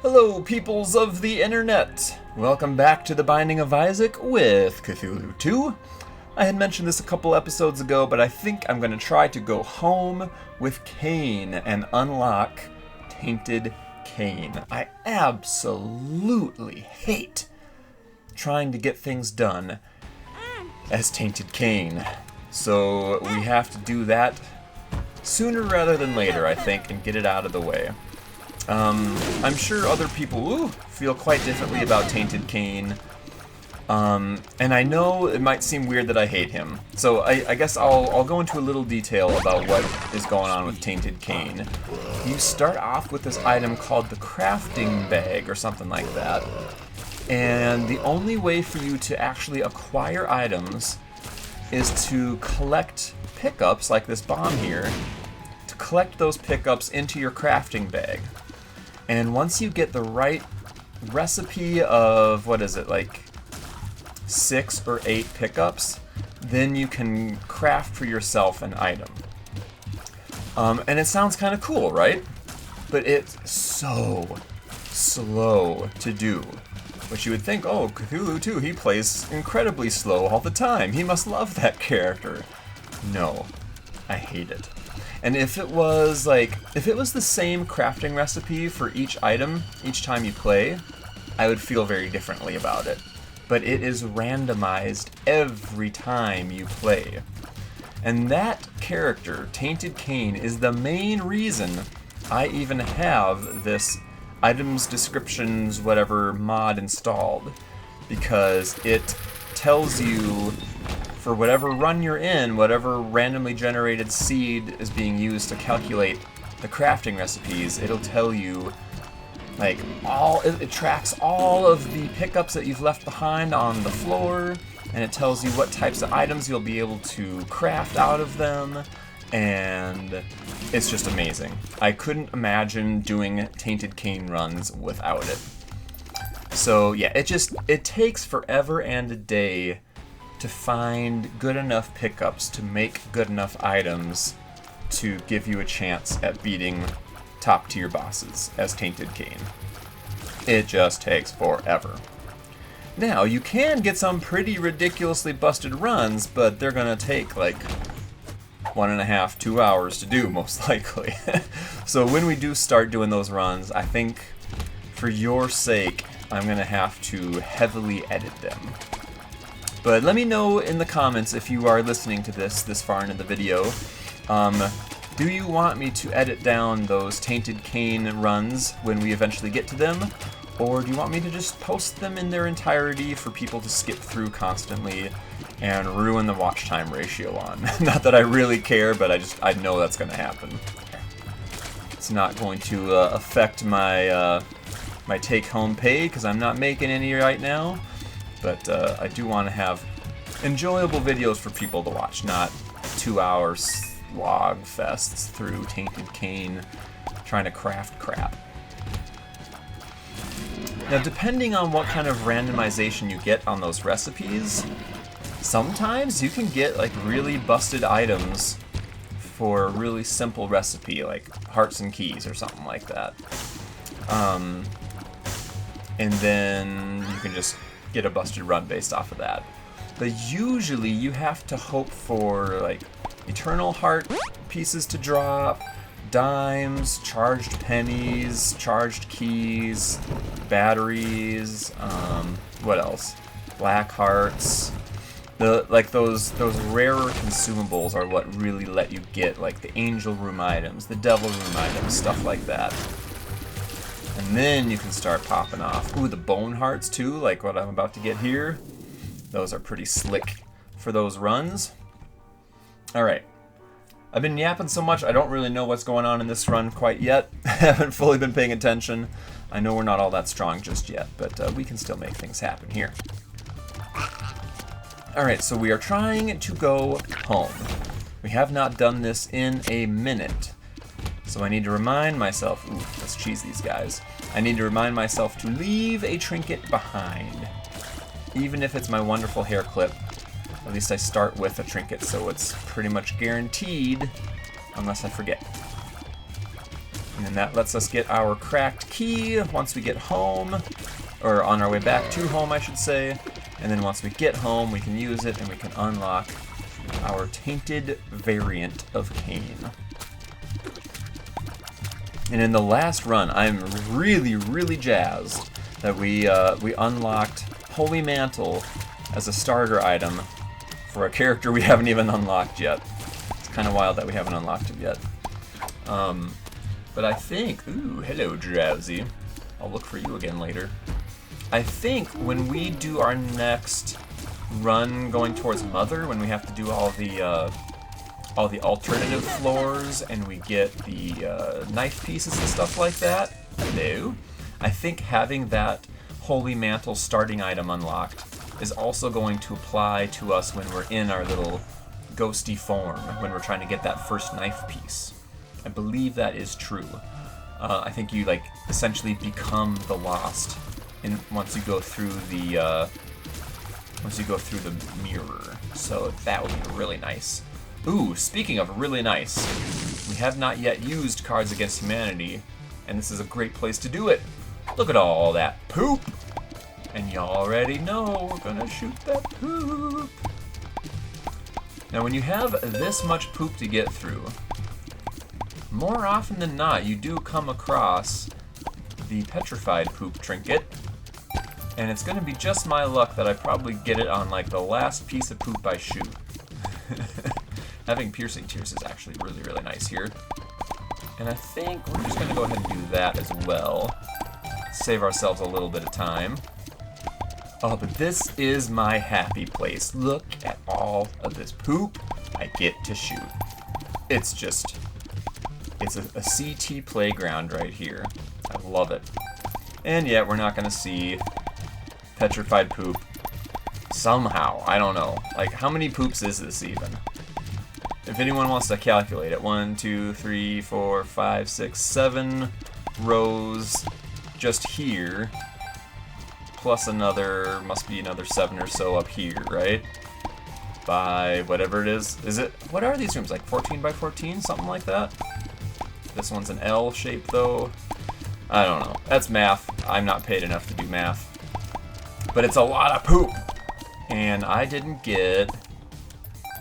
Hello, peoples of the internet! Welcome back to The Binding of Isaac with CthulhuToo. I had mentioned this a couple episodes ago, but I think I'm going to try to go home with Cain and unlock Tainted Cain. I absolutely hate trying to get things done as Tainted Cain. So we have to do that sooner rather than later, I think, and get it out of the way. I'm sure other people feel quite differently about Tainted Cain. And I know it might seem weird that I hate him. So I guess I'll go into a little detail about what is going on with Tainted Cain. You start off with this item called the crafting bag or something like that. And the only way for you to actually acquire items is to collect pickups like this bomb here. To collect those pickups into your crafting bag. And once you get the right recipe of, what is it, like 6 or 8 pickups, then you can craft for yourself an item. And it sounds kind of cool, right? But it's so slow to do. Which you would think, oh, CthulhuToo, he plays incredibly slow all the time. He must love that character. No, I hate it. And if it was the same crafting recipe for each item each time you play, I would feel very differently about it. But it is randomized every time you play. And that character, Tainted Cain, is the main reason I even have this items descriptions whatever mod installed. Because it tells you, for whatever run you're in, whatever randomly generated seed is being used to calculate the crafting recipes, it'll tell you, like, it tracks all of the pickups that you've left behind on the floor, and it tells you what types of items you'll be able to craft out of them, and it's just amazing. I couldn't imagine doing Tainted Cain runs without it. So yeah, it takes forever and a day to find good enough pickups to make good enough items to give you a chance at beating top tier bosses as Tainted Cain. It just takes forever. Now, you can get some pretty ridiculously busted runs, but they're gonna take like 1.5, 2 hours to do, most likely. So when we do start doing those runs, I think for your sake, I'm gonna have to heavily edit them. But let me know in the comments if you are listening to this far into the video. Do you want me to edit down those Tainted Cain runs when we eventually get to them? Or do you want me to just post them in their entirety for people to skip through constantly and ruin the watch time ratio on? Not that I really care, but I know that's going to happen. It's not going to affect my my take-home pay because I'm not making any right now. But I do want to have enjoyable videos for people to watch, not 2-hour slog fests through Tainted Cain trying to craft crap. Now, depending on what kind of randomization you get on those recipes, sometimes you can get like really busted items for a really simple recipe, like hearts and keys or something like that. And then you can just get a busted run based off of that. But usually you have to hope for like eternal heart pieces to drop, dimes, charged pennies, charged keys, batteries, what else? Black hearts. Those rarer consumables are what really let you get like the angel room items, the devil room items, stuff like that. And then you can start popping off. Ooh, the bone hearts too, like what I'm about to get here. Those are pretty slick for those runs. Alright. I've been yapping so much, I don't really know what's going on in this run quite yet. I haven't fully been paying attention. I know we're not all that strong just yet, but we can still make things happen here. Alright, so we are trying to go home. We have not done this in a minute. So I need to remind myself, ooh, let's cheese these guys. I need to remind myself to leave a trinket behind. Even if it's my wonderful hair clip, at least I start with a trinket, so it's pretty much guaranteed, unless I forget. And then that lets us get our cracked key once we get home, or on our way back to home, I should say. And then once we get home, we can use it and we can unlock our tainted variant of Cain. And in the last run, I'm really, really jazzed that we unlocked Holy Mantle as a starter item for a character we haven't even unlocked yet. It's kind of wild that we haven't unlocked it yet. But I think, ooh, hello Drowsy. I'll look for you again later. I think when we do our next run going towards Mother, when we have to do all the alternative floors and we get the knife pieces and stuff like that, hello, I think having that Holy Mantle starting item unlocked is also going to apply to us when we're in our little ghosty form, when we're trying to get that first knife piece. I believe that is true. I think you like essentially become the Lost once you go through the mirror. So that would be really nice. Ooh, speaking of really nice, we have not yet used Cards Against Humanity, and this is a great place to do it. Look at all that poop! And you already know we're gonna shoot that poop. Now when you have this much poop to get through, more often than not you do come across the petrified poop trinket, and it's gonna be just my luck that I probably get it on like the last piece of poop I shoot. Having piercing tears is actually really, really nice here. And I think we're just gonna go ahead and do that as well. Save ourselves a little bit of time. Oh, but this is my happy place. Look at all of this poop I get to shoot. It's just, it's a CT playground right here. I love it. And yet we're not gonna see petrified poop somehow. I don't know. Like, how many poops is this even? If anyone wants to calculate it, 1, 2, 3, 4, 5, 6, 7 rows just here, plus another, must be another 7 or so up here, right? By whatever it is. Is it, what are these rooms, like 14 by 14, something like that? This one's an L shape though. I don't know. That's math. I'm not paid enough to do math. But it's a lot of poop. And I didn't get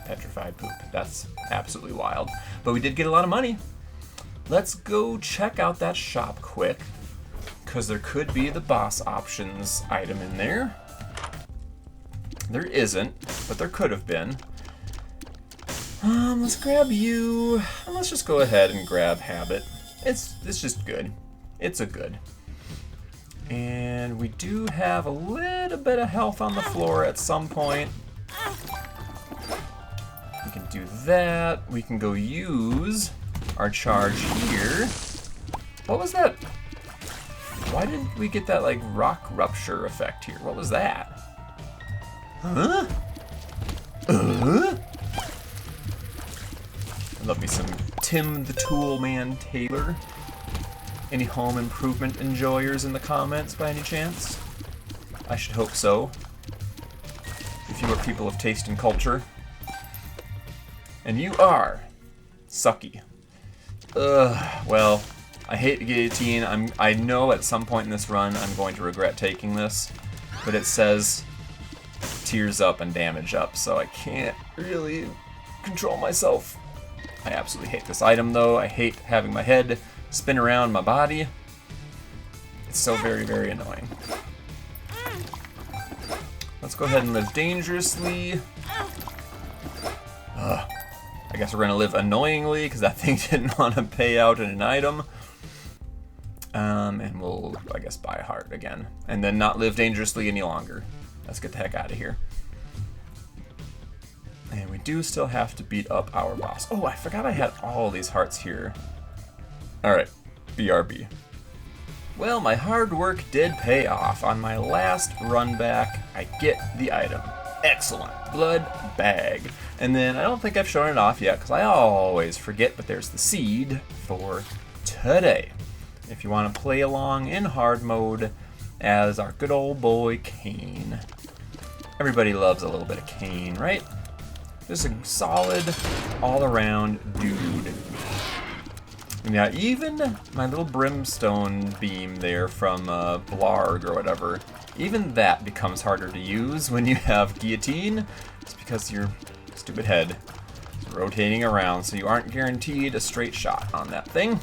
petrified poop. That's absolutely wild. But we did get a lot of money. Let's go check out that shop quick, because there could be the boss options item in there. There isn't, but there could have been. Let's grab you, and let's just go ahead and grab Habit. It's just good. It's a good. And we do have a little bit of health on the floor at some point. We can do that. We can go use our charge here. What was that? Why did we get that like rock rupture effect here? What was that? Huh? I love me some Tim the Tool Man Taylor. Any home improvement enjoyers in the comments by any chance? I should hope so. If you are people of taste and culture. And you are sucky. Well, I hate the guillotine. I know at some point in this run I'm going to regret taking this, but it says tears up and damage up, so I can't really control myself. I absolutely hate this item though. I hate having my head spin around my body. It's so very, very annoying. Let's go ahead and live dangerously. I guess we're gonna live annoyingly because that thing didn't want to pay out in an item. And we'll, I guess, buy a heart again. And then not live dangerously any longer. Let's get the heck out of here. And we do still have to beat up our boss. Oh, I forgot I had all these hearts here. Alright, BRB. Well, my hard work did pay off. On my last run back, I get the item. Excellent. Blood bag. And then I don't think I've shown it off yet because I always forget, but there's the seed for today. If you want to play along in hard mode as our good old boy Cain. Everybody loves a little bit of Cain, right? Just a solid all-around dude. And yeah, even my little brimstone beam there from Blarg or whatever, even that becomes harder to use when you have guillotine. It's because your stupid head is rotating around, so you aren't guaranteed a straight shot on that thing.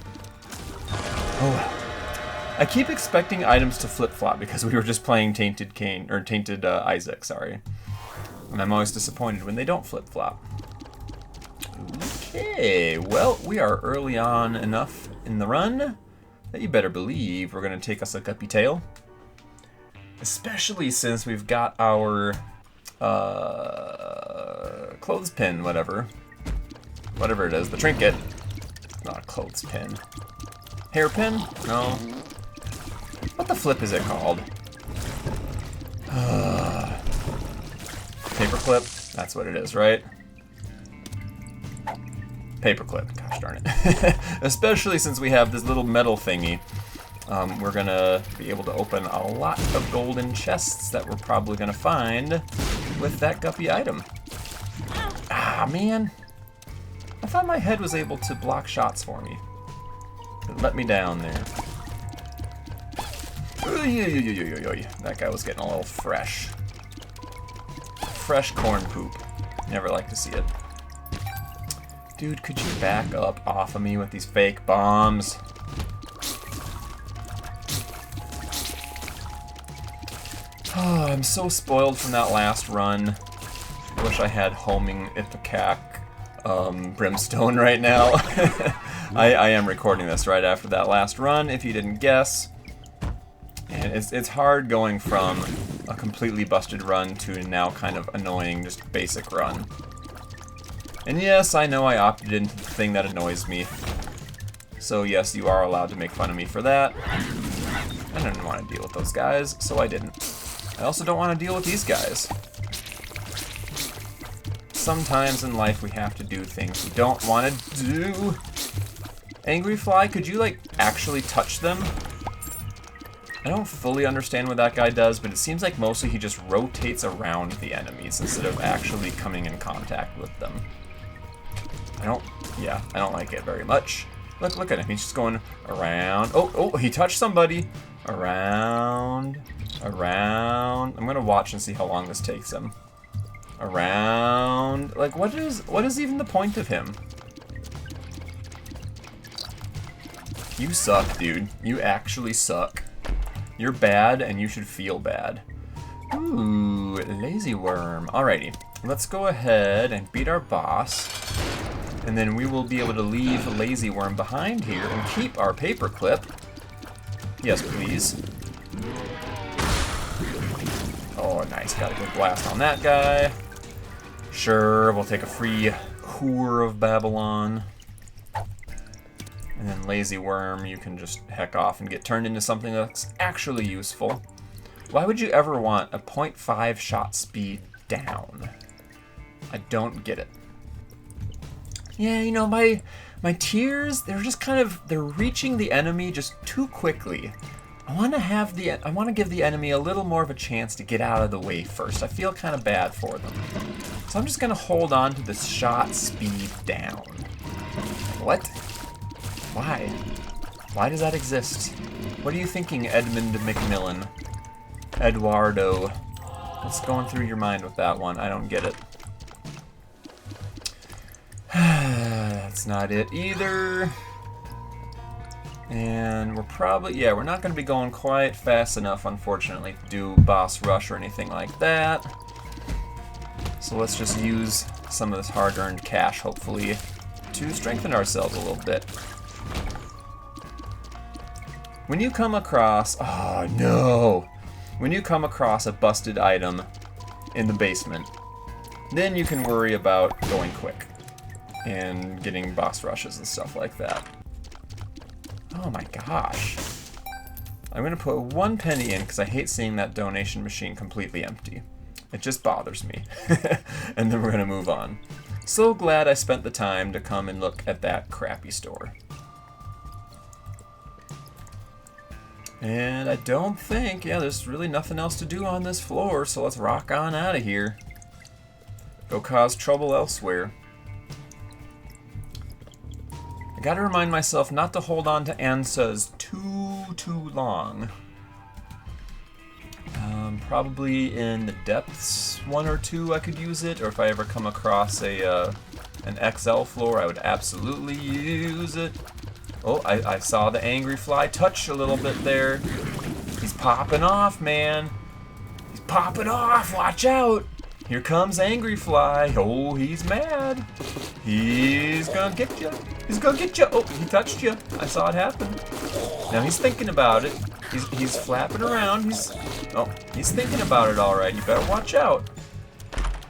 Oh well. I keep expecting items to flip-flop because we were just playing Tainted Cain, or Tainted Isaac, sorry. And I'm always disappointed when they don't flip-flop. Okay, well, we are early on enough in the run that you better believe we're going to take us a Guppy tail. Especially since we've got our clothespin, whatever it is, the trinket. Not a clothespin. Hairpin? No. What the flip is it called? Paperclip? That's what it is, right? Paperclip, gosh darn it. Especially since we have this little metal thingy. We're gonna be able to open a lot of golden chests that we're probably gonna find with that Guppy item. Ah, man. I thought my head was able to block shots for me. It let me down there. That guy was getting a little fresh. Fresh corn poop. Never like to see it. Dude, could you back up off of me with these fake bombs? Oh, I'm so spoiled from that last run. I wish I had homing Ipecac brimstone right now. I am recording this right after that last run, if you didn't guess. And it's hard going from a completely busted run to now kind of annoying, just basic run. And yes, I know I opted into the thing that annoys me. So yes, you are allowed to make fun of me for that. I didn't want to deal with those guys, so I didn't. I also don't want to deal with these guys. Sometimes in life we have to do things we don't want to do. Angry Fly, could you, like, actually touch them? I don't fully understand what that guy does, but it seems like mostly he just rotates around the enemies instead of actually coming in contact with them. I don't like it very much. Look at him, he's just going around. Oh, he touched somebody. Around. I'm gonna watch and see how long this takes him. Around. Like, what is even the point of him? You suck, dude. You actually suck. You're bad, and you should feel bad. Ooh, lazy worm. Alrighty, let's go ahead and beat our boss. And then we will be able to leave lazy worm behind here and keep our paperclip. Yes, please. Oh, nice. Got a good blast on that guy. Sure, we'll take a free Whore of Babylon. And then lazy worm, you can just heck off and get turned into something that's actually useful. Why would you ever want a 0.5 shot speed down? I don't get it. Yeah, you know, my tears, they're just kind of, they're reaching the enemy just too quickly. I want to give the enemy a little more of a chance to get out of the way first. I feel kind of bad for them. So I'm just going to hold on to this shot speed down. What? Why? Why does that exist? What are you thinking, Edmund McMillan? Eduardo. What's going through your mind with that one? I don't get it. That's not it either. And we're probably, yeah, we're not going to be going quite fast enough, unfortunately, to do boss rush or anything like that. So let's just use some of this hard-earned cash, hopefully, to strengthen ourselves a little bit. When you come across, oh no! When you come across a busted item in the basement, then you can worry about going quick and getting boss rushes and stuff like that. Oh my gosh. I'm gonna put 1 penny in because I hate seeing that donation machine completely empty. It just bothers me. And then we're gonna move on. So glad I spent the time to come and look at that crappy store. And I don't think, yeah, there's really nothing else to do on this floor, so let's rock on out of here. Go cause trouble elsewhere. I Gotta remind myself not to hold on to ansas too long. Probably in the depths 1 or 2 I could use it, or if I ever come across an XL floor, I would absolutely use it. Oh, I saw the angry fly touch a little bit there. He's popping off, man. He's popping off, watch out. Here comes angry fly. Oh, he's mad. He's gonna get you. He's gonna get you. Oh, he touched you. I saw it happen. Now he's thinking about it. He's flapping around. He's thinking about it all right. You better watch out.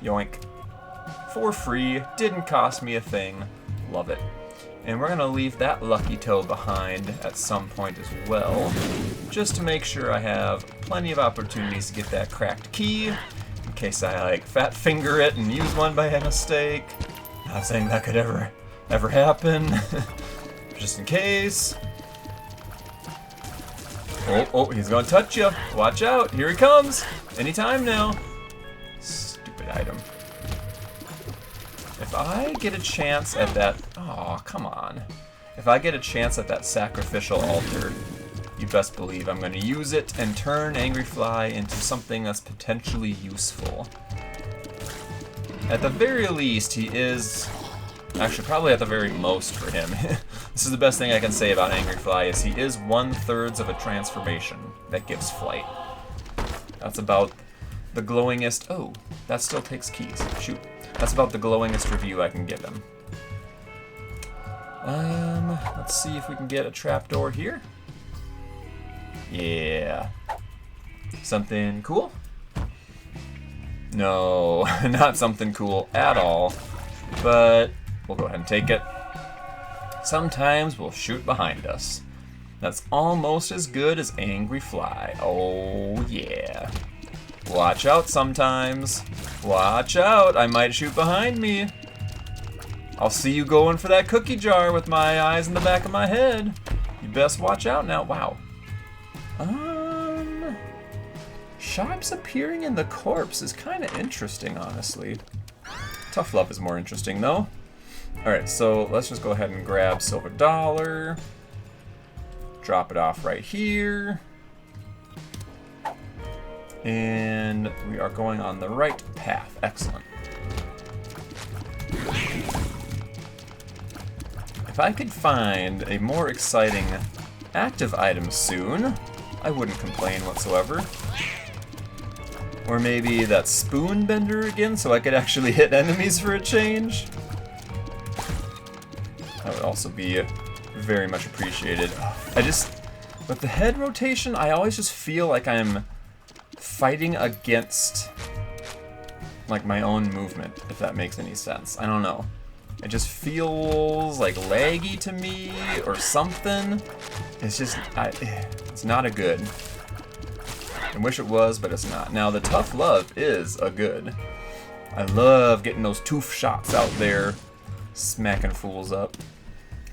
Yoink. For free. Didn't cost me a thing. Love it. And we're gonna leave that lucky toe behind at some point as well, just to make sure I have plenty of opportunities to get that cracked key, in case I like fat finger it and use one by mistake. Not saying that could ever happen. Just in case. Oh, he's gonna touch you. Watch out, here he comes. Anytime now. Stupid item. If I get a chance at that, oh, come on. If I get a chance at that sacrificial altar, you best believe I'm gonna use it and turn Angry Fly into something that's potentially useful. At the very least, he is, actually probably at the very most for him. This is the best thing I can say about Angry Fly, is he is 1/3 of a transformation that gives flight. That's about the glowingest, oh, that still takes keys, shoot. That's about the glowingest review I can give him. Let's see if we can get a trapdoor here. Yeah. Something cool? No, not something cool at all. But we'll go ahead and take it. Sometimes we'll shoot behind us. That's almost as good as Angry Fly. Oh yeah. Watch out sometimes. Watch out, I might shoot behind me. I'll see you going for that cookie jar with my eyes in the back of my head. You best watch out now. Wow. Sharps appearing in the corpse is kind of interesting, honestly. Tough Love is more interesting, though. Alright, so let's just go ahead and grab Silver Dollar. Drop it off right here. And we are going on the right path. Excellent. If I could find a more exciting active item soon, I wouldn't complain whatsoever. Or maybe that spoon bender again, so I could actually hit enemies for a change. That would also be very much appreciated. With the head rotation, I always just feel like I'm fighting against like my own movement, if that makes any sense. I don't know. It just feels like laggy to me or something. It's just, it's not a good. I wish it was, but it's not. Now the Tough Love is a good. I love getting those tooth shots out there, smacking fools up.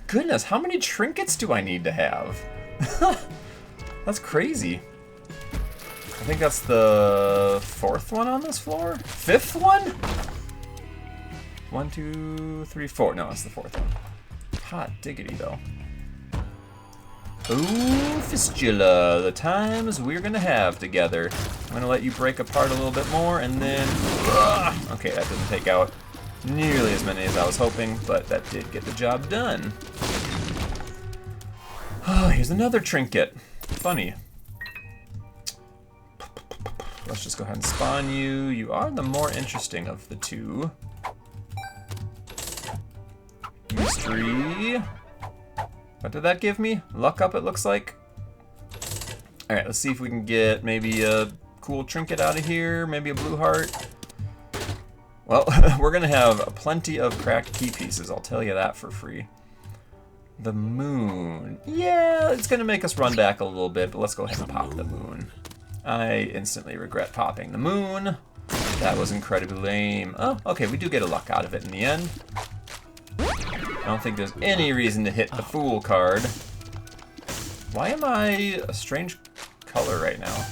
Goodness, how many trinkets do I need to have? That's crazy. I think that's the 4th one on this floor? 5th one? 1, 2, 3, 4. No, that's the 4th one. Hot diggity, though. Ooh, Fistula, the times we're gonna have together. I'm gonna let you break apart a little bit more, and then... Okay, that didn't take out nearly as many as I was hoping, but that did get the job done. Oh, here's another trinket. Funny. Let's just go ahead and spawn you. You are the more interesting of the two. Mystery. What did that give me? Luck up, it looks like. Alright, let's see if we can get maybe a cool trinket out of here. Maybe a blue heart. Well, we're going to have plenty of cracked key pieces, I'll tell you that for free. The moon. Yeah, it's going to make us run back a little bit, but let's go ahead and pop the moon. I instantly regret popping the moon. That was incredibly lame. Oh, okay, we do get a luck out of it in the end. I don't think there's any reason to hit the Fool card. Why am I a strange color right now?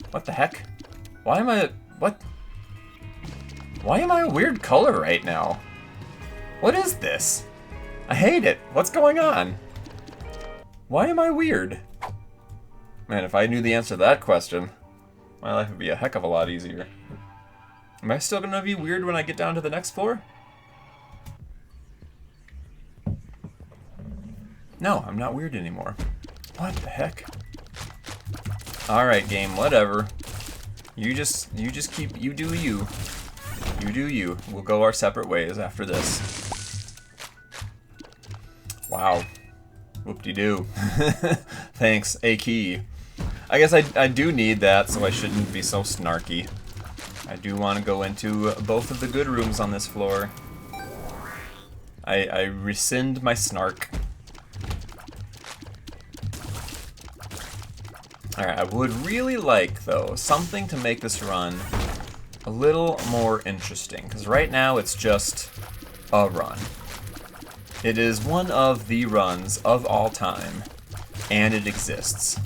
What the heck? Why am I... What? Why am I a weird color right now? What is this? I hate it. What's going on? Why am I weird? Man, if I knew the answer to that question, my life would be a heck of a lot easier. Am I still gonna be weird when I get down to the next floor? No, I'm not weird anymore. What the heck? Alright, game, whatever. You just keep, you do you. You do you. We'll go our separate ways after this. Wow. Whoop-de-doo. Thanks, a key. I guess I do need that, so I shouldn't be so snarky. I do want to go into both of the good rooms on this floor. I rescind my snark. Alright, I would really like, though, something to make this run a little more interesting, because right now it's just a run. It is one of the runs of all time, and it exists.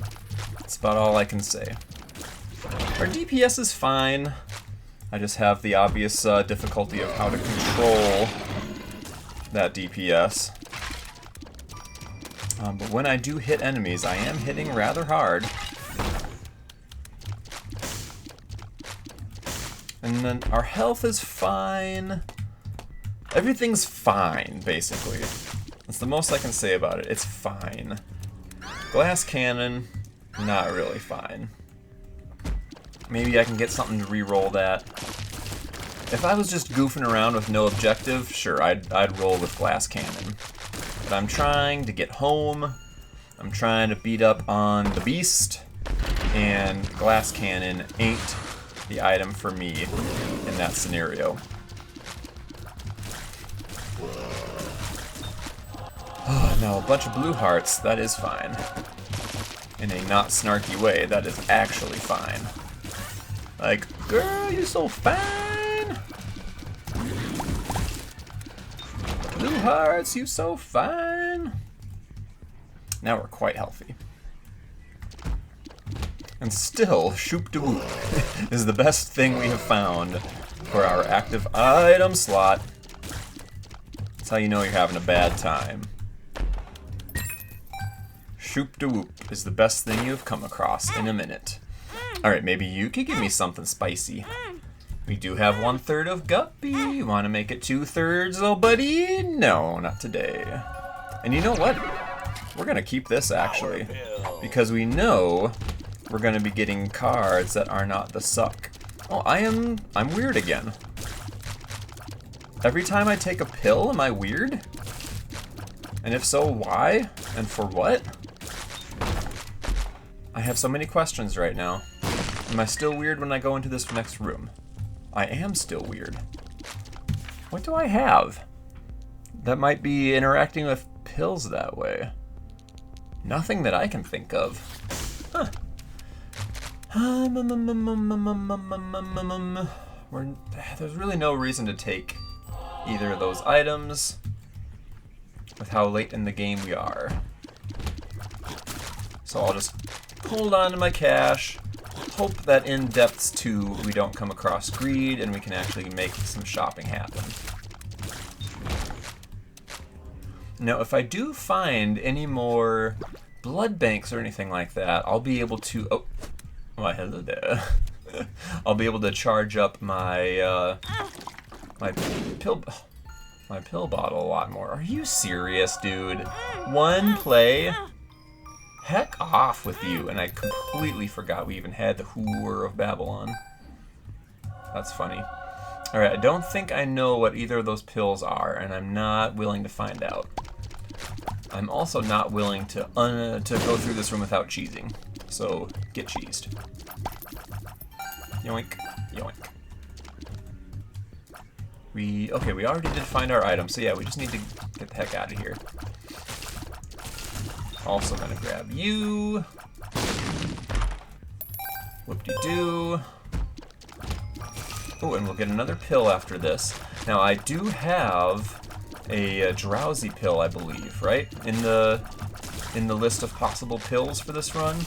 That's about all I can say. Our DPS is fine. I just have the obvious difficulty of how to control that DPS. But when I do hit enemies, I am hitting rather hard. And then our health is fine. Everything's fine, basically. That's the most I can say about it. It's fine. Glass cannon, not really fine. Maybe I can get something to re-roll that. If I was just goofing around with no objective, sure, I'd roll with glass cannon. But I'm trying to get home. I'm trying to beat up on the beast. And glass cannon ain't the item for me in that scenario. Oh no, a bunch of blue hearts, that is fine. In a not snarky way, that is actually fine. Like, girl, you're so fine! Blue hearts, you so fine! Now we're quite healthy. And still, Shoop-de-Whoop is the best thing we have found for our active item slot. That's how you know you're having a bad time. Shoop-de-Whoop is the best thing you have come across in a minute. Alright, maybe you could give me something spicy. We do have 1/3 of Guppy. You want to make it 2/3, oh buddy? No, not today. And you know what? We're going to keep this, actually. Because we know we're going to be getting cards that are not the suck. Oh, I'm weird again. Every time I take a pill, am I weird? And if so, why? And for what? I have so many questions right now. Am I still weird when I go into this next room? I am still weird. What do I have that might be interacting with pills that way? Nothing that I can think of. Huh. There's really no reason to take either of those items with how late in the game we are. So I'll just hold on to my cash, hope that in Depths 2 we don't come across greed and we can actually make some shopping happen. Now if I do find any more blood banks or anything like that, I'll be able to... Oh, why hello there. I'll be able to charge up my my pill bottle a lot more. Are you serious, dude? One play? Heck off with you. And I completely forgot we even had the Whore of Babylon. That's funny. Alright, I don't think I know what either of those pills are, and I'm not willing to find out. I'm also not willing to go through this room without cheesing. So, get cheesed. Yoink, yoink. Okay, we already did find our item, so yeah, we just need to get the heck out of here. Also gonna grab you. Whoop-de-doo. Oh, and we'll get another pill after this. Now, I do have a drowsy pill, I believe, right? In the list of possible pills for this run.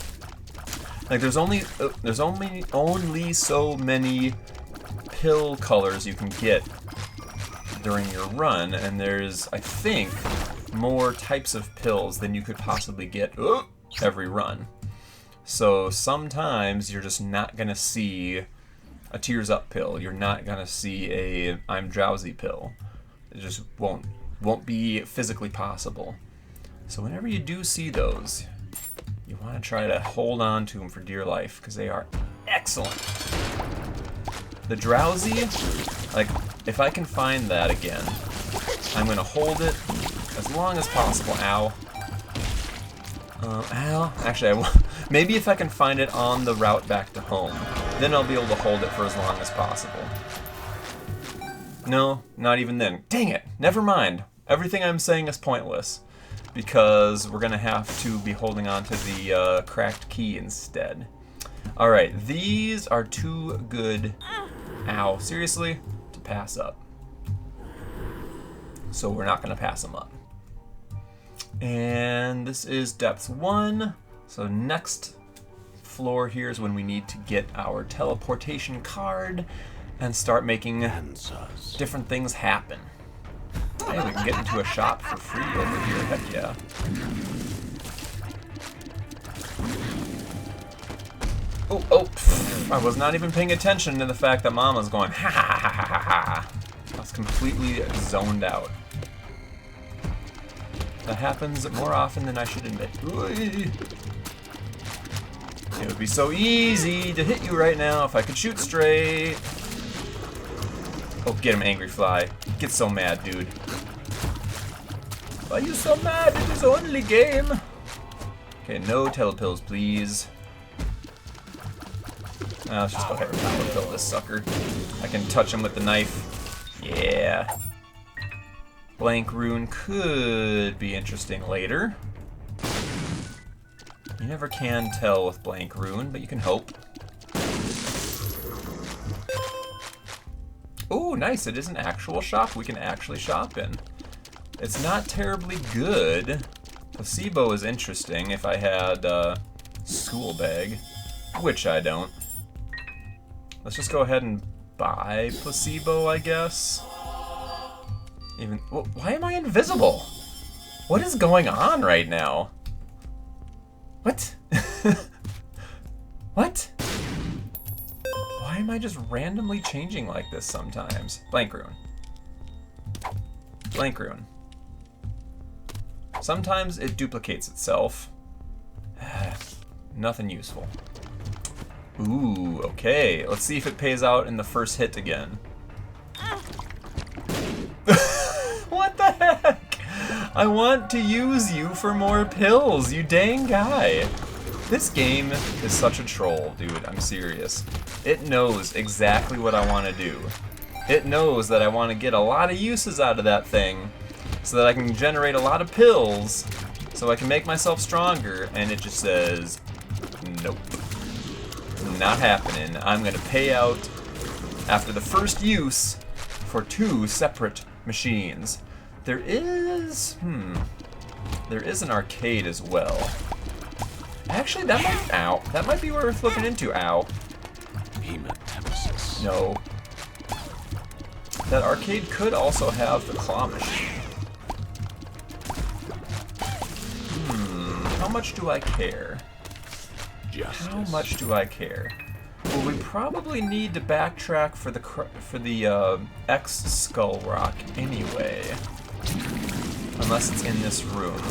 Like, there's only so many pill colors you can get during your run, and there's, I think, more types of pills than you could possibly get every run. So sometimes you're just not going to see a Tears Up pill. You're not going to see a I'm Drowsy pill. It just won't be physically possible. So whenever you do see those, you want to try to hold on to them for dear life, because they are excellent. The Drowsy, like, if I can find that again, I'm going to hold it as long as possible. Ow. Ow. Actually, maybe if I can find it on the route back to home, then I'll be able to hold it for as long as possible. No, not even then. Dang it. Never mind. Everything I'm saying is pointless, because we're going to have to be holding on to the cracked key instead. Alright, these are too good, ow, seriously, to pass up. So we're not going to pass them up. And this is depth 1, so next floor here is when we need to get our teleportation card and start making different things happen. Hey, we can get into a shop for free over here, heck yeah. Oh, I was not even paying attention to the fact that Mama's going, ha ha ha ha ha ha. I was completely zoned out. That happens more often than I should admit. It would be so easy to hit you right now if I could shoot straight. Oh, get him, Angry Fly. Get so mad, dude. Why are you so mad? It is only game. Okay, no telepills, please. Let's just go ahead and telepill this sucker. I can touch him with the knife. Yeah. Blank Rune could be interesting later. You never can tell with Blank Rune, but you can hope. Ooh, nice. It is an actual shop we can actually shop in. It's not terribly good. Placebo is interesting if I had School Bag, which I don't. Let's just go ahead and buy Placebo, I guess. Even why am I invisible? What is going on right now? What? What? Why am I just randomly changing like this sometimes? Blank Rune. Blank Rune. Sometimes it duplicates itself. Nothing useful. Ooh, okay. Let's see if it pays out in the first hit again. What the heck? I want to use you for more pills, you dang guy. This game is such a troll, dude. I'm serious. It knows exactly what I want to do. It knows that I want to get a lot of uses out of that thing so that I can generate a lot of pills so I can make myself stronger, and it just says, nope. Not happening. I'm going to pay out after the first use for 2 separate machines. There is an arcade as well. Actually, that might be worth looking into. Ow. No. That arcade could also have the claw machine. How much do I care? How much do I care? Well, we probably need to backtrack for the X Skull Rock anyway, unless it's in this room,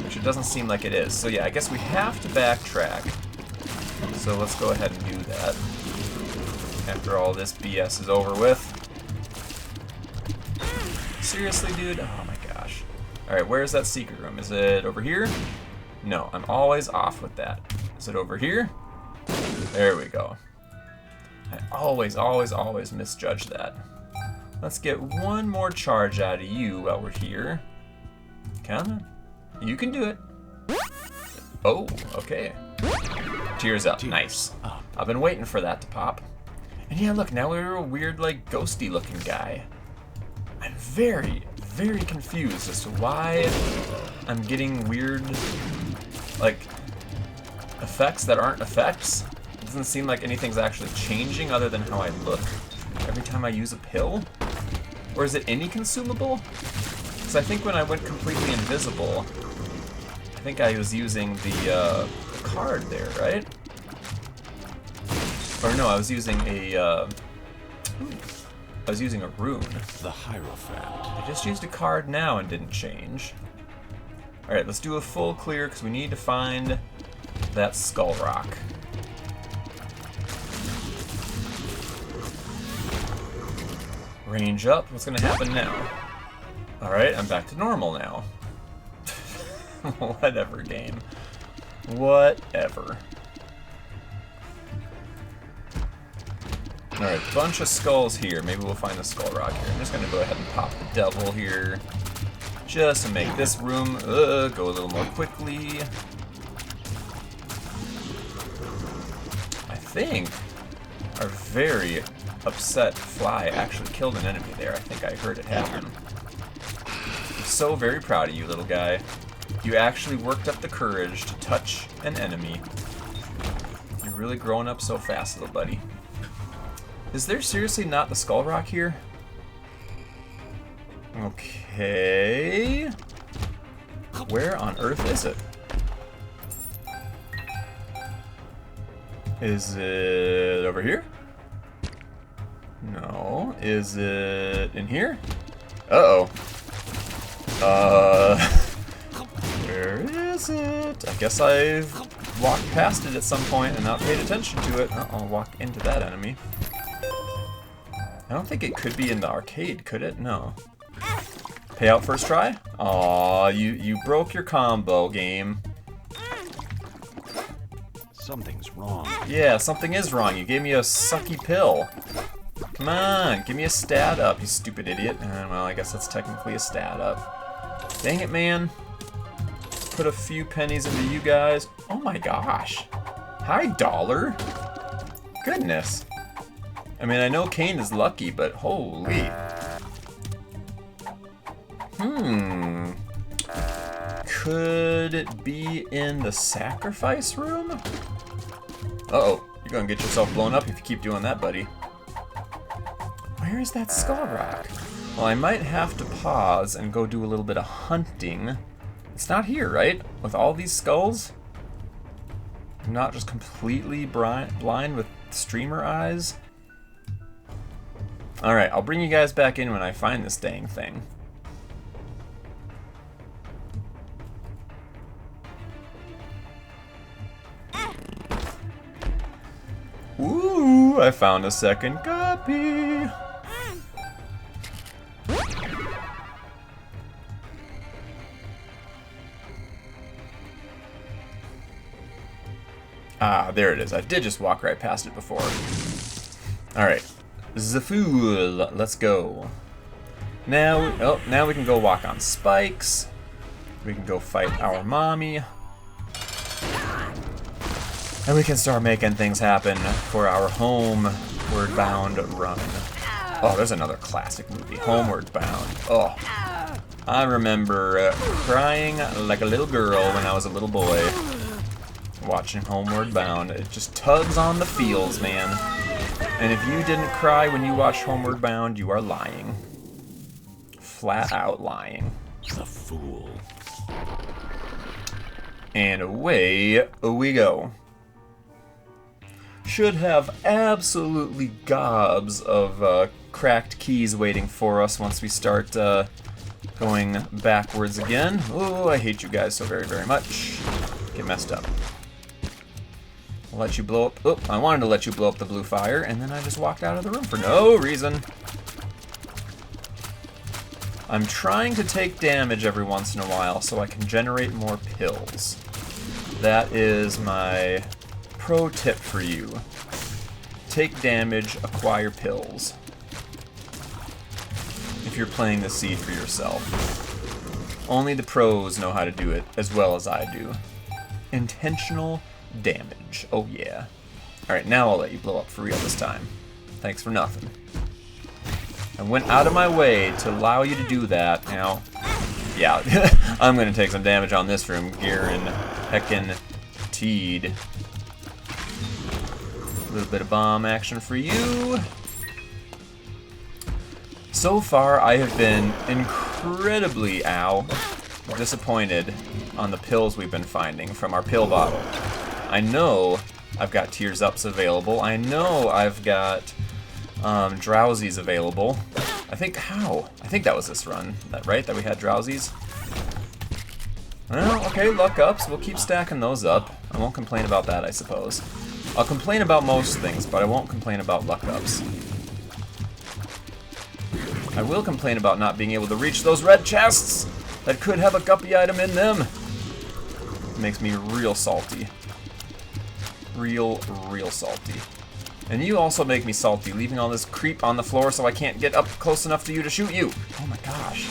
which it doesn't seem like it is. So yeah, I guess we have to backtrack. So let's go ahead and do that after all this BS is over with. Seriously, dude? Oh my gosh. All right, where's that secret room? Is it over here? No, I'm always off with that. Is it over here? There we go. I always misjudge that. Let's get one more charge out of you while we're here. Come on. You can do it. Oh, okay. Tears up. Nice. I've been waiting for that to pop. And yeah, look, now we're a weird, like, ghosty looking guy. I'm very, very confused as to why I'm getting weird, like, effects that aren't effects. It doesn't seem like anything's actually changing other than how I look every time I use a pill. Or is it any consumable? Because I think when I went completely invisible, I think I was using the card there, right? Or no, I was using a rune. The Hierophant. I just used a card now and didn't change. Alright, let's do a full clear because we need to find that skull rock. Range up. What's going to happen now? Alright, I'm back to normal now. Whatever, game. Whatever. Alright, bunch of skulls here. Maybe we'll find the skull rock here. I'm just going to go ahead and pop the devil here. Just to make this room go a little more quickly. I think our very upset fly actually killed an enemy there. I think I heard it happen. I'm so very proud of you, little guy. You actually worked up the courage to touch an enemy. You're really growing up so fast, little buddy. Is there seriously not the skull rock here? Okay. Where on earth is it? Is it over here? No. Is it in here? Uh-oh. Where is it? I guess I've walked past it at some point and not paid attention to it. I'll walk into that enemy. I don't think it could be in the arcade, could it? No. Pay out first try? Aw, you broke your combo, game. Something's wrong. Yeah, something is wrong. You gave me a sucky pill. Come on, give me a stat up, you stupid idiot. Well, I guess that's technically a stat up. Dang it, man. Put a few pennies into you guys. Oh my gosh. Hi, dollar. Goodness. I mean, I know Kane is lucky, but holy. Could it be in the sacrifice room? Uh-oh, you're gonna get yourself blown up if you keep doing that, buddy. Where is that skull rock? Well, I might have to pause and go do a little bit of hunting. It's not here, right? With all these skulls? I'm not just completely blind with streamer eyes? Alright, I'll bring you guys back in when I find this dang thing. Ooh, I found a second guppy. Ah, there it is. I did just walk right past it before. Alright. The fool. Let's go. Now, now we can go walk on spikes. We can go fight our mommy. And we can start making things happen for our Homeward Bound run. Oh, there's another classic movie, Homeward Bound. Oh, I remember crying like a little girl when I was a little boy watching Homeward Bound. It just tugs on the feels, man. And if you didn't cry when you watched Homeward Bound, you are lying. Flat out lying. The fool. And away we go. Should have absolutely gobs of cracked keys waiting for us once we start going backwards again. Oh, I hate you guys so very, very much. Get messed up. I'll let you blow up. Oh, I wanted to let you blow up the blue fire, and then I just walked out of the room for no reason. I'm trying to take damage every once in a while so I can generate more pills. That is my pro tip for you. Take damage, acquire pills. If you're playing the seed for yourself. Only the pros know how to do it as well as I do. Intentional damage. Oh yeah. Alright, now I'll let you blow up for real this time. Thanks for nothing. I went out of my way to allow you to do that. Now, yeah, I'm gonna take some damage on this room. Garen, heckin' teed. A little bit of bomb action for you. So far, I have been incredibly incredibly, disappointed on the pills we've been finding from our pill bottle. I know I've got Tears Ups available. I know I've got Drowsies available. I think that was this run, right? That we had Drowsies? Well, okay, Luck Ups. We'll keep stacking those up. I won't complain about that, I suppose. I'll complain about most things, but I won't complain about Luck Ups. I will complain about not being able to reach those red chests that could have a Guppy item in them. It makes me real salty. Real salty. And you also make me salty, leaving all this creep on the floor so I can't get up close enough to you to shoot you. Oh my gosh.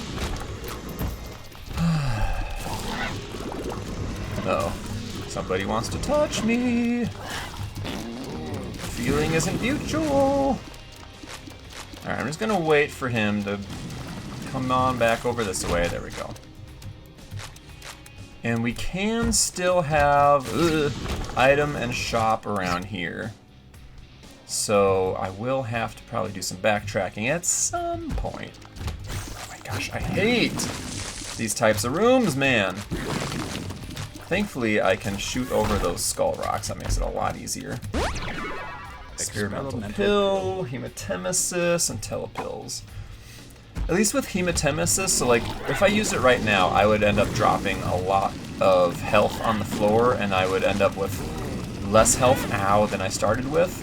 Uh-oh. Somebody wants to touch me. The feeling isn't mutual. Alright, I'm just gonna wait for him to come on back over this way. There we go. And we can still have item and shop around here. So I will have to probably do some backtracking at some point. Oh my gosh, I hate these types of rooms, man. Thankfully, I can shoot over those skull rocks. That makes it a lot easier. Experimental pill, hematemesis, and telepills. At least with hematemesis, so like, if I used it right now, I would end up dropping a lot of health on the floor, and I would end up with less health, than I started with.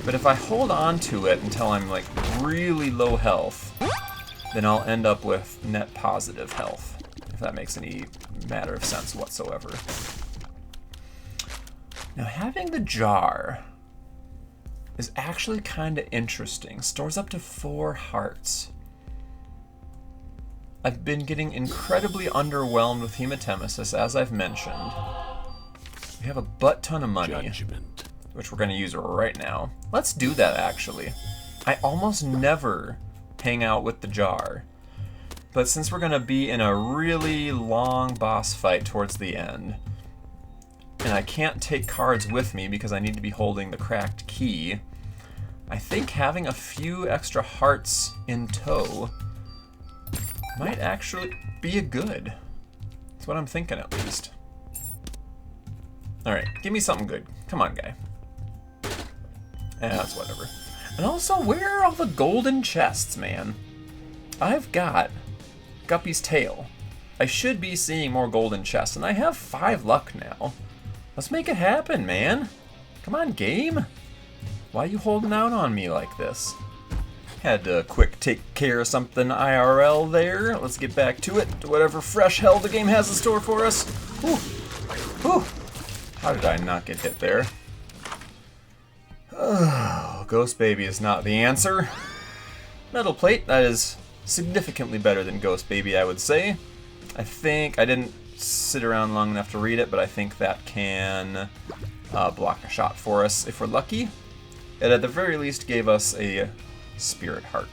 But if I hold on to it until I'm like really low health, then I'll end up with net positive health, if that makes any matter of sense whatsoever. Now, having the jar is actually kind of interesting. Stores up to 4 hearts. I've been getting incredibly underwhelmed with hematemesis, as I've mentioned. We have a butt ton of money, Judgment. which we're going to use right now. Let's do that, actually. I almost never hang out with the jar. But since we're going to be in a really long boss fight towards the end, and I can't take cards with me because I need to be holding the cracked key, I think having a few extra hearts in tow might actually be a good. That's what I'm thinking, at least. Alright, give me something good. Come on, guy. That's whatever. And also, where are all the golden chests, man? I've got Guppy's tail. I should be seeing more golden chests, and I have 5 luck now. Let's make it happen, man. Come on, game. Why are you holding out on me like this? Had to quick take care of something IRL there. Let's get back to it, to whatever fresh hell the game has in store for us. Whew. Whew. How did I not get hit there? Oh, Ghost Baby is not the answer. Metal Plate, that is significantly better than Ghost Baby, I would say. I think, I didn't sit around long enough to read it, but I think that can block a shot for us if we're lucky. It at the very least gave us a Spirit Heart.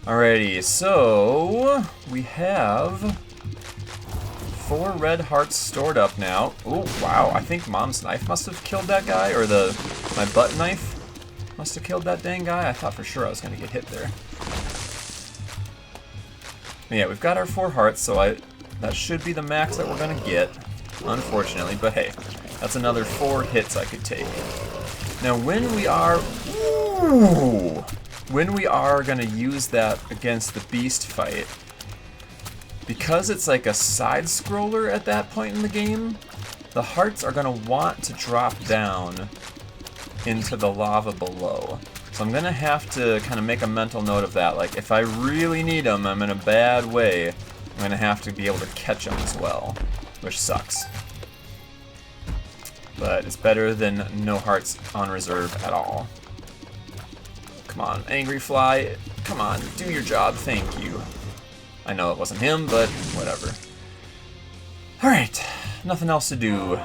Alrighty, so we have 4 red hearts stored up now. Oh, wow, I think Mom's knife must have killed that guy, or my butt knife must have killed that dang guy. I thought for sure I was going to get hit there. But yeah, we've got our 4 hearts, so that should be the max that we're going to get, unfortunately, but hey, that's another 4 hits I could take. Now, when we are going to use that against the beast fight, because it's like a side scroller at that point in the game, the hearts are going to want to drop down into the lava below. So I'm going to have to kind of make a mental note of that. Like, if I really need them, I'm in a bad way, I'm going to have to be able to catch them as well, which sucks. But it's better than no hearts on reserve at all. Come on, Angry Fly. Come on, do your job, thank you. I know it wasn't him, but whatever. Alright, nothing else to do.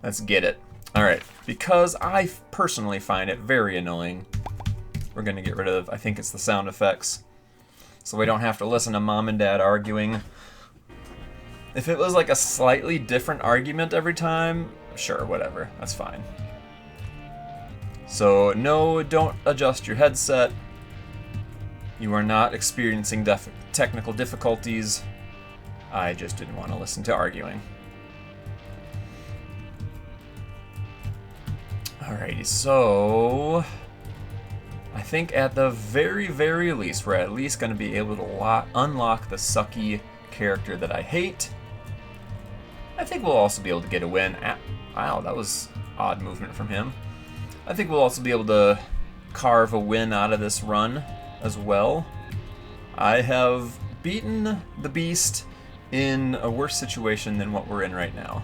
Let's get it. Alright, because I personally find it very annoying, we're going to get rid of, I think it's the sound effects, so we don't have to listen to Mom and Dad arguing. If it was like a slightly different argument every time, sure, whatever, that's fine. So, no, don't adjust your headset. You are not experiencing technical difficulties. I just didn't want to listen to arguing. Alrighty, so I think at the very, very least, we're at least going to be able to unlock the sucky character that I hate. I think we'll also be able to get a win. Wow, that was odd movement from him. I think we'll also be able to carve a win out of this run as well. I have beaten the beast in a worse situation than what we're in right now.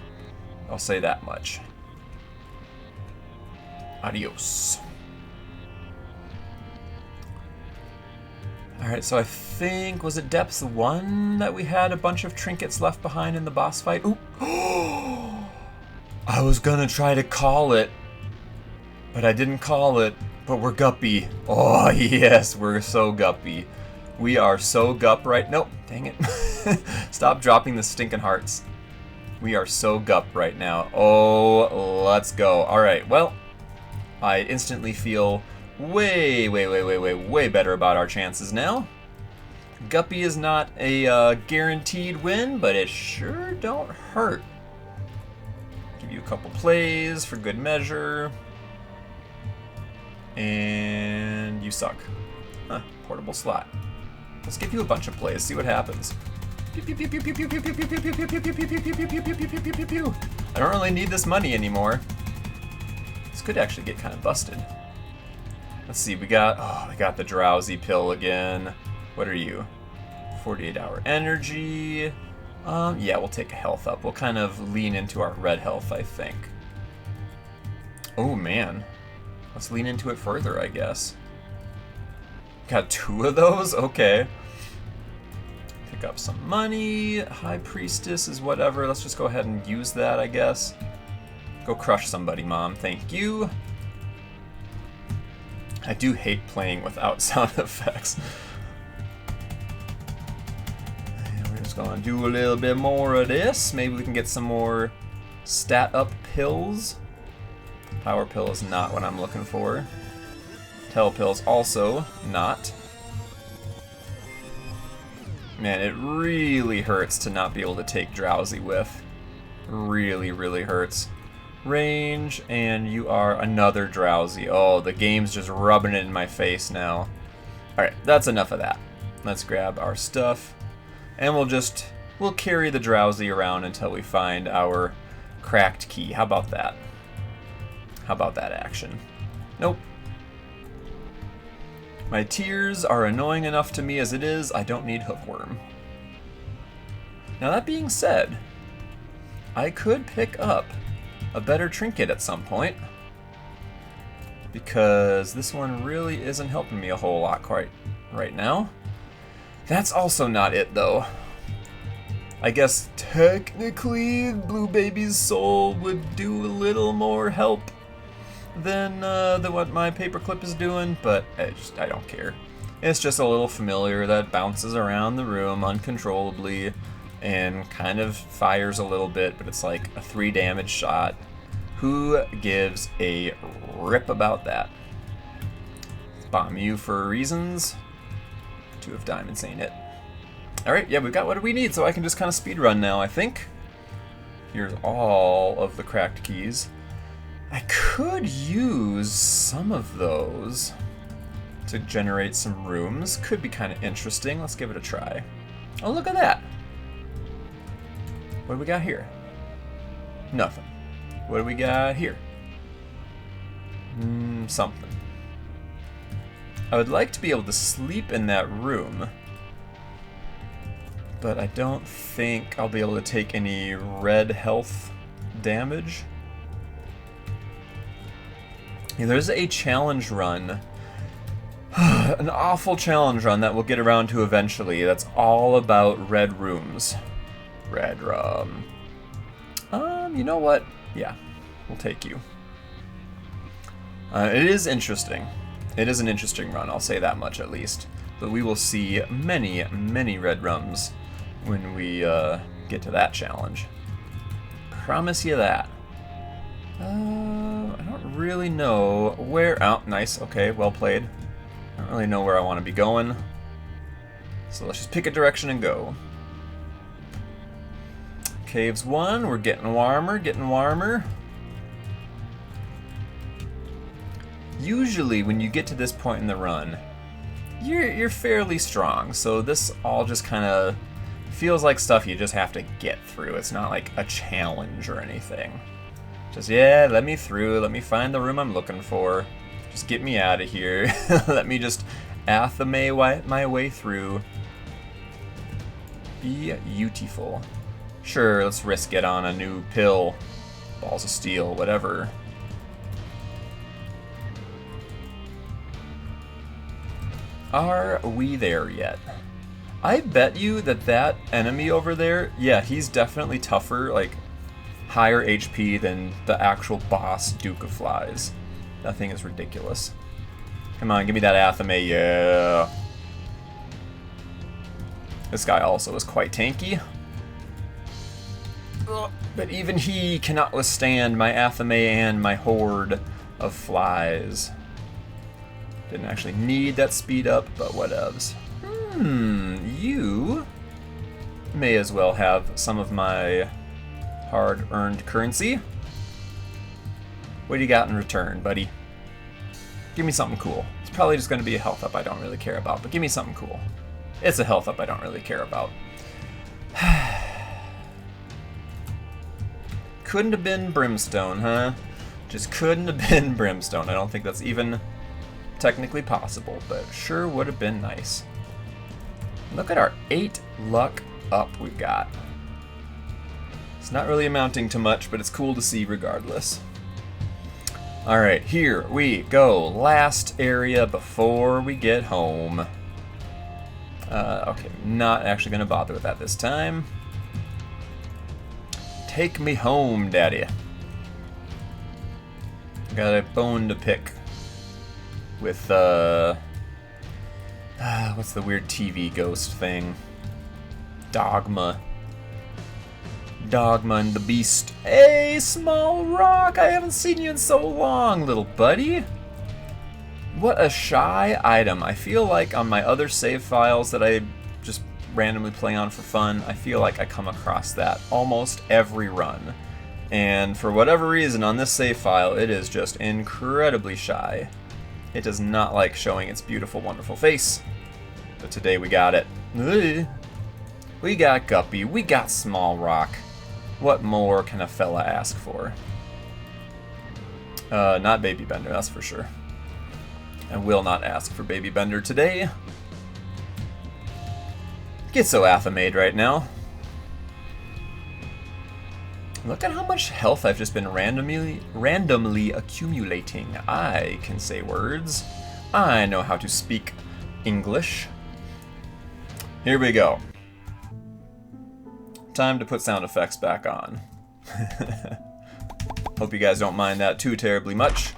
I'll say that much. Adios. Alright, so I think, was it Depths 1 that we had a bunch of trinkets left behind in the boss fight? Ooh. I was gonna try to call it, but I didn't call it. But we're Guppy. Oh yes, we're so Guppy. We are so Gup right. Nope, dang it. Stop dropping the stinking hearts. We are so Gup right now. Oh, let's go. Alright, well, I instantly feel way better about our chances now. Guppy is not a guaranteed win, but it sure don't hurt. Give you a couple plays for good measure. And you suck. Huh, portable slot. Let's give you a bunch of plays, see what happens. I don't really need this money anymore. This could actually get kind of busted. Let's see, we got the drowsy pill again. What are you? 48-hour energy. Yeah, we'll take a health up. We'll kind of lean into our red health, I think. Oh man. Let's lean into it further, I guess. Got 2 of those? Okay. Pick up some money. High Priestess is whatever. Let's just go ahead and use that, I guess. Go crush somebody, Mom. Thank you. I do hate playing without sound effects. And we're just gonna do a little bit more of this. Maybe we can get some more stat up pills. Power pill is not what I'm looking for. Tell pill's also not. Man, it really hurts to not be able to take drowsy with. Really hurts. Range, and you are another drowsy. Oh, the game's just rubbing it in my face now. Alright, that's enough of that. Let's grab our stuff, and we'll carry the drowsy around until we find our cracked key. How about that? How about that action? Nope. My tears are annoying enough to me as it is. I don't need hookworm. Now that being said, I could pick up a better trinket at some point, because this one really isn't helping me a whole lot quite right now. That's also not it though. I guess technically Blue Baby's soul would do a little more help than what my paperclip is doing, but I don't care. It's just a little familiar that bounces around the room uncontrollably and kind of fires a little bit, but it's like a 3 damage shot. Who gives a rip about that? Bomb you for reasons. 2 of diamonds ain't it. Alright, yeah, we've got what we need, so I can just kind of speed run now, I think. Here's all of the cracked keys. I could use some of those to generate some rooms. Could be kind of interesting. Let's give it a try. Oh, look at that. What do we got here? Nothing. What do we got here? Something. I would like to be able to sleep in that room, but I don't think I'll be able to take any red health damage. Yeah, there's a challenge run, an awful challenge run that we'll get around to eventually. That's all about red rooms. Red rum. You know what? Yeah, we'll take you. It is interesting. It is an interesting run, I'll say that much at least. But we will see many red rums when we get to that challenge. Promise you that. I don't really know where... Oh, nice. Okay, well played. I don't really know where I want to be going. So let's just pick a direction and go. Caves 1, we're getting warmer, getting warmer. Usually when you get to this point in the run, you're fairly strong, so this all just kind of feels like stuff you just have to get through. It's not like a challenge or anything. Just, yeah, let me through, let me find the room I'm looking for. Just get me out of here. Let me just athame my way through. Beautiful. Sure, let's risk it on a new pill. Balls of steel, whatever. Are we there yet? I bet you that enemy over there, yeah, he's definitely tougher, like higher HP than the actual boss Duke of Flies. That thing is ridiculous. Come on, give me that athame, yeah. This guy also is quite tanky. But even he cannot withstand my athame and my horde of flies. Didn't actually need that speed up, but whatevs. You may as well have some of my hard-earned currency. What do you got in return, buddy? Give me something cool. It's probably just going to be a health up I don't really care about, but give me something cool. It's a health up I don't really care about. Couldn't have been Brimstone, huh? Just couldn't have been Brimstone. I don't think that's even technically possible, but sure would have been nice. Look at our 8 luck up we've got. It's not really amounting to much, but it's cool to see regardless. Alright, here we go. Last area before we get home. Okay, not actually going to bother with that this time. Take me home, Daddy. Got a bone to pick with, what's the weird TV ghost thing? Dogma. Dogma and the Beast. Hey, Small Rock! I haven't seen you in so long, little buddy. What a shy item. I feel like on my other save files that I just randomly play on for fun, I feel like I come across that almost every run. And for whatever reason on this save file, it is just incredibly shy. It does not like showing its beautiful, wonderful face. But today we got it. We got Guppy, we got Small Rock. What more can a fella ask for? Not Baby Bender, that's for sure. I will not ask for Baby Bender today. Get so athamade right now. Look at how much health I've just been randomly accumulating. I can say words. I know how to speak English. Here we go. Time to put sound effects back on. Hope you guys don't mind that too terribly much.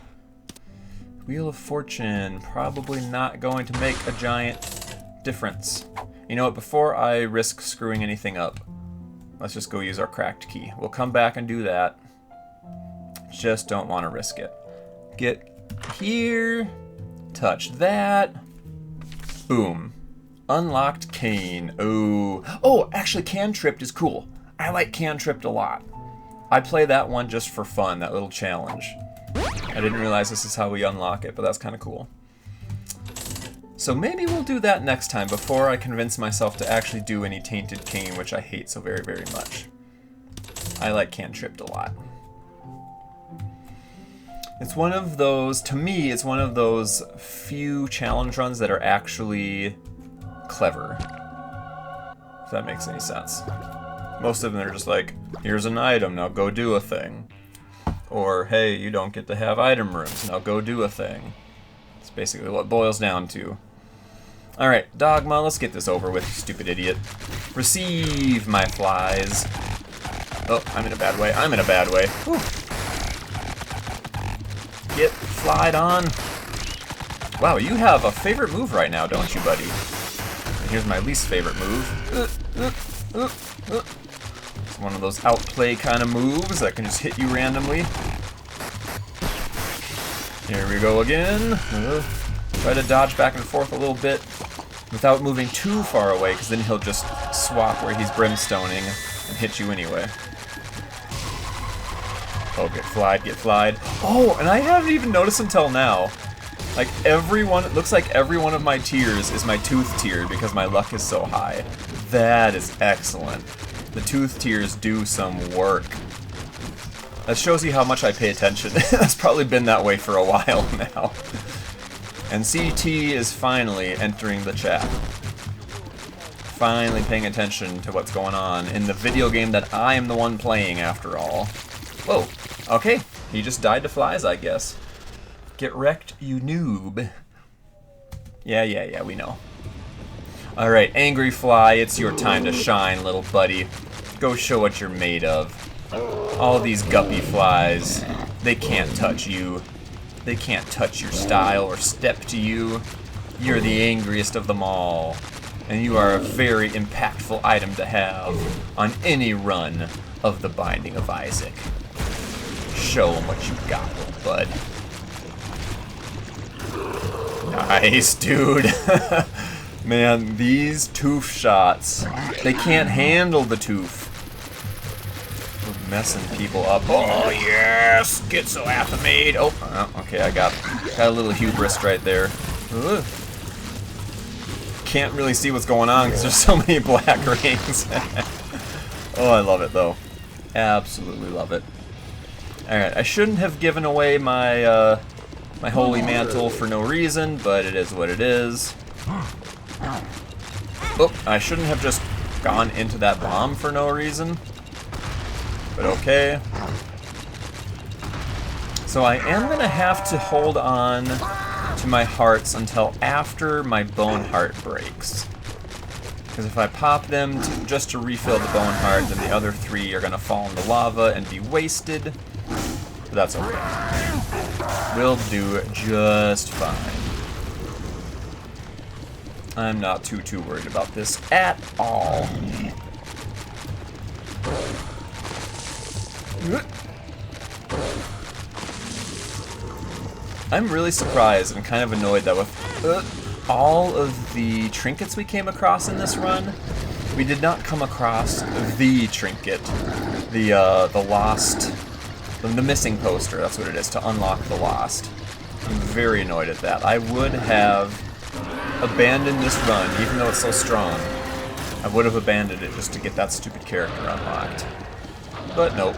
Wheel of Fortune, probably not going to make a giant difference. You know what, before I risk screwing anything up, let's just go use our cracked key. We'll come back and do that. Just don't want to risk it. Get here, touch that, boom. Unlocked cane. Ooh. Oh, actually Cantripped is cool. I like Cantripped a lot. I play that one just for fun, that little challenge. I didn't realize this is how we unlock it, but that's kind of cool. So maybe we'll do that next time before I convince myself to actually do any Tainted Cane, which I hate so very, very much. I like Cantripped a lot. It's one of those, to me, it's one of those few challenge runs that are actually clever. If that makes any sense. Most of them are just like, here's an item, now go do a thing. Or, hey, you don't get to have item rooms, now go do a thing. It's basically what it boils down to. Alright, Dogma, let's get this over with, you stupid idiot. Receive my flies. Oh, I'm in a bad way, I'm in a bad way. Whew. Get flied on. Wow, you have a favorite move right now, don't you, buddy? And here's my least favorite move. It's one of those outplay kind of moves that can just hit you randomly. Here we go again. Try to dodge back and forth a little bit. without moving too far away, because then he'll just swap where he's brimstoning and hit you anyway. Oh, get flied, get flied. Oh, and I haven't even noticed until now. Like, it looks like every one of my tiers is my tooth tier because my luck is so high. That is excellent. The tooth tiers do some work. That shows you how much I pay attention. That's probably been that way for a while now. And CT is finally entering the chat. Finally paying attention to what's going on in the video game that I am the one playing after all. Whoa. Okay, he just died to flies, I guess. Get wrecked, you noob. Yeah, we know. Alright, Angry Fly, it's your time to shine, little buddy. Go show what you're made of. All these guppy flies, they can't touch you. They can't touch your style or step to you. You're the angriest of them all. And you are a very impactful item to have on any run of the Binding of Isaac. Show them what you got, little bud. Nice, dude. Man, these tooth shots, they can't handle the tooth. We're messing people up. Oh, yes! Get so affamate. Oh, okay, I got a little hubris right there. Ugh. Can't really see what's going on because there's so many black rings. Oh, I love it, though. Absolutely love it. Alright, I shouldn't have given away my, my holy mantle for no reason, but it is what it is. Oh, I shouldn't have just gone into that bomb for no reason. But okay. So I am going to have to hold on to my hearts until after my bone heart breaks. Because if I pop them just to refill the bone heart, then the other 3 are going to fall in the lava and be wasted. But that's okay. We'll do just fine. I'm not too worried about this at all. I'm really surprised and kind of annoyed that with all of the trinkets we came across in this run, we did not come across the trinket, the lost, the missing poster. That's what it is, to unlock the lost. I'm very annoyed at that. I would have abandoned this run, even though it's so strong. I would have abandoned it just to get that stupid character unlocked. But nope,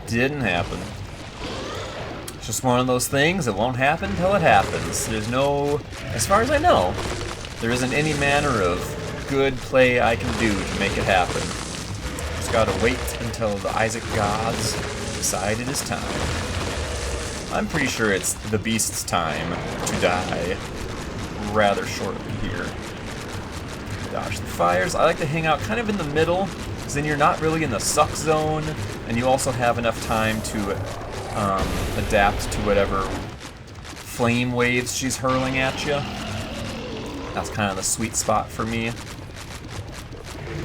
didn't happen. It's just one of those things, it won't happen till it happens. There's no, as far as I know, there isn't any manner of good play I can do to make it happen. Just gotta wait until the Isaac gods decide it is time. I'm pretty sure it's the beast's time to die rather shortly here. Dodge the fires. I like to hang out kind of in the middle, because then you're not really in the suck zone, and you also have enough time to adapt to whatever flame waves she's hurling at you. That's kind of the sweet spot for me.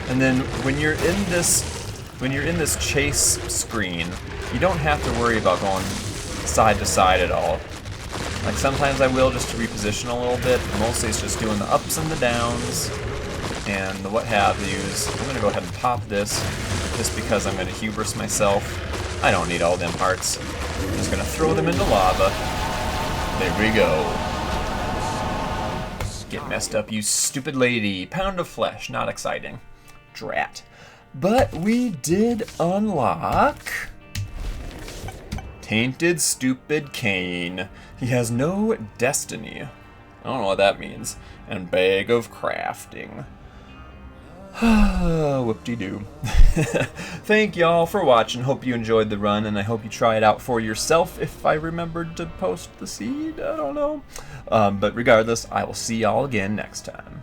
And then when you're in this chase screen, you don't have to worry about going side to side at all. Like sometimes I will just to reposition a little bit, but mostly it's just doing the ups and the downs and the what have yous. I'm gonna go ahead and pop this just because I'm gonna hubris myself. I don't need all them hearts. I'm just gonna throw them into lava. There we go. Get messed up, you stupid lady. Pound of flesh, not exciting. Drat. But we did unlock Tainted Stupid Cain. He has no destiny. I don't know what that means. And Bag of Crafting. Whoop-de-doo. Thank y'all for watching. Hope you enjoyed the run, and I hope you try it out for yourself if I remembered to post the seed. I don't know. But regardless, I will see y'all again next time.